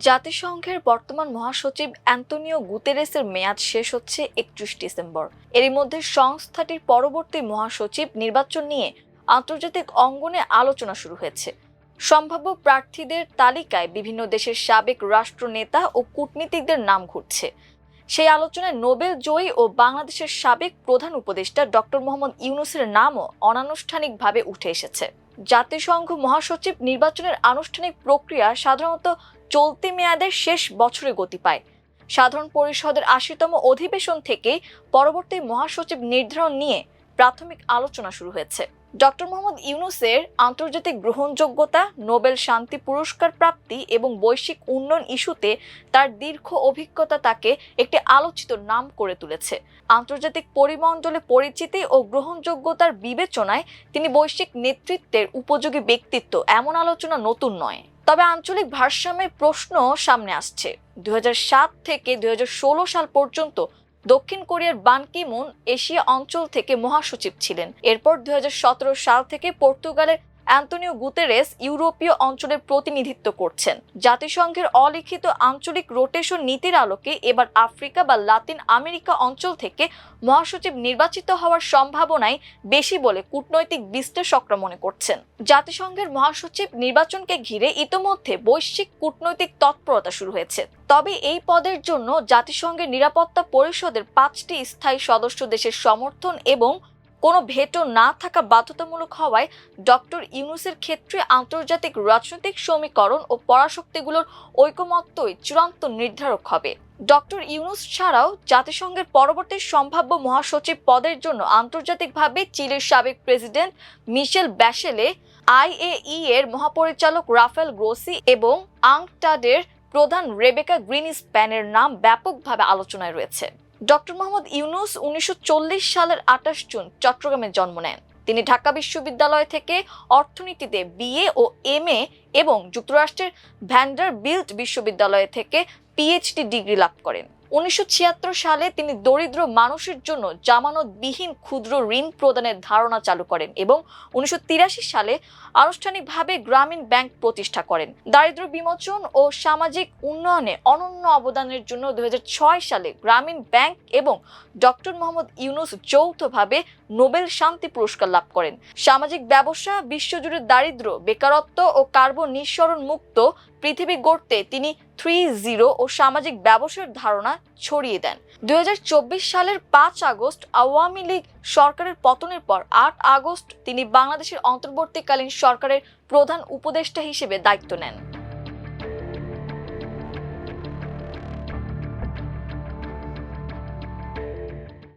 জাতিসংঘের বর্তমান মহাসচিব অ্যান্তোনিও গুতেরেসের মেয়াদ শেষ হচ্ছে ৩১ ডিসেম্বর। এরই মধ্যে সংস্থাটির পরবর্তী মহাসচিব নির্বাচন নিয়ে আন্তর্জাতিক অঙ্গনে আলোচনা শুরু হয়েছে। সম্ভাব্য প্রার্থীদের তালিকায় বিভিন্ন দেশের সাবেক রাষ্ট্রনেতা ও কূটনীতিকদের নাম ঘুরছে। সেই আলোচনায় নোবেল জয়ী ও বাংলাদেশের সাবেক প্রধান উপদেষ্টা ডক্টর মোহাম্মদ ইউনূসের নামও অনানুষ্ঠানিকভাবে উঠে এসেছে। জাতিসংঘ মহাসচিব নির্বাচনের আনুষ্ঠানিক প্রক্রিয়া সাধারণত চলতি মেয়াদের শেষ বছরে গতি পায়। সাধারণ পরিষদের ৮০তম অধিবেশন থেকেই পরবর্তী মহাসচিব নির্ধারণ নিয়ে প্রাথমিক আলোচনা শুরু হয়েছে। ডক্টর মোহাম্মদ ইউনূসের আন্তর্জাতিক গ্রহণযোগ্যতা, নোবেল শান্তি পুরস্কার প্রাপ্তি এবং বৈশ্বিক উন্নয়ন ইস্যুতে তার দীর্ঘ অভিজ্ঞতা তাকে একটি আলোচিত নাম করে তুলেছে। আন্তর্জাতিক পরিমণ্ডলে পরিচিতি ও গ্রহণযোগ্যতার বিবেচনায় তিনি বৈশ্বিক নেতৃত্বের উপযোগী ব্যক্তিত্ব, এমন আলোচনা নতুন নয়। তবে আঞ্চলিক ভারসাম্যের প্রশ্ন সামনে আসছে। ২০০৭ থেকে ২০১৬ সাল পর্যন্ত দক্ষিণ কোরিয়ার বান কি মুন এশিয়া অঞ্চল থেকে মহাসচিব ছিলেন। এরপর ২০১৭ সাল থেকে পর্তুগালের অ্যান্তোনিও গুতেরেস ইউরোপীয় অঞ্চলের প্রতিনিধিত্ব করছেন। জাতিসংঘের অলিখিত আঞ্চলিক রোটেশন নীতির আলোকে এবার আফ্রিকা বা লাতিন আমেরিকা অঞ্চল থেকে মহাসচিব নির্বাচিত হওয়ার সম্ভাবনাই বেশি বলে কূটনৈতিক বিশ্লেষকরা মনে করছেন। জাতিসংঘের মহাসচিব নির্বাচনকে ঘিরে ইতোমধ্যে বৈশ্বিক কূটনৈতিক তৎপরতা শুরু হয়েছে। তবে এই পদের জন্য জাতিসংঘের নিরাপত্তা পরিষদের ৫টি স্থায়ী সদস্য দেশের সমর্থন এবং কোনো ভেটো না থাকা বাধ্যতামূলক হওয়ায় ডক্টর ইউনূসের ক্ষেত্রে আন্তর্জাতিক রাজনৈতিক সমীকরণ ও পরাশক্তিগুলোর ঐকমত্যই চূড়ান্ত নির্ধারক হবে। ডক্টর ইউনূস ছাড়াও জাতিসংঘের পরবর্তী সম্ভাব্য মহাসচিব পদের জন্য আন্তর্জাতিকভাবে চিলির সাবেক প্রেসিডেন্ট মিশেল ব্যাশেলে, IAEA এর মহাপরিচালক রাফায়েল গ্রোসি এবং আংটাডের প্রধান রেবেকা গ্রিনস্প্যানের নাম ব্যাপকভাবে আলোচনায় রয়েছে। ডক্টর মোহাম্মদ ইউনূস ১৯৪০ সালের ২৮ জুন চট্টগ্রামে জন্ম নেন। তিনি ঢাকা বিশ্ববিদ্যালয় থেকে অর্থনীতিতে BA ও MA এবং যুক্তরাষ্ট্রের ভ্যান্ডারবিল্ট বিশ্ববিদ্যালয় থেকে PhD ডিগ্রি লাভ করেন। ১৯৭৬ সালে তিনি দরিদ্র মানুষের জন্য জামানতবিহীন ক্ষুদ্র ঋণ প্রদানের ধারণা চালু করেন এবং ১৯৮৩ সালে আনুষ্ঠানিকভাবে গ্রামীণ ব্যাংক প্রতিষ্ঠা করেন। দারিদ্র্য বিমোচন ও সামাজিক উন্নয়নে অনন্য অবদানের জন্য ২০০৬ সালে গ্রামীণ ব্যাংক এবং ডক্টর মোহাম্মদ ইউনূস যৌথভাবে নোবেল শান্তি পুরস্কার লাভ করেন। সামাজিক ব্যবসা, বিশ্বজুড়ে দারিদ্র্য, বেকারত্ব ও কার্বন নিঃসরণ মুক্ত পৃথিবী গড়তে তিনি 3-0 ও সামাজিক ব্যবসার ধারণা ছড়িয়ে দেন। ২০২৪ সালের ৫ আগস্ট আওয়ামী লীগ সরকারের পতনের পর ৮ আগস্ট তিনি বাংলাদেশের অন্তর্বর্তীকালীন সরকারের প্রধান উপদেষ্টা হিসেবে দায়িত্ব নেন।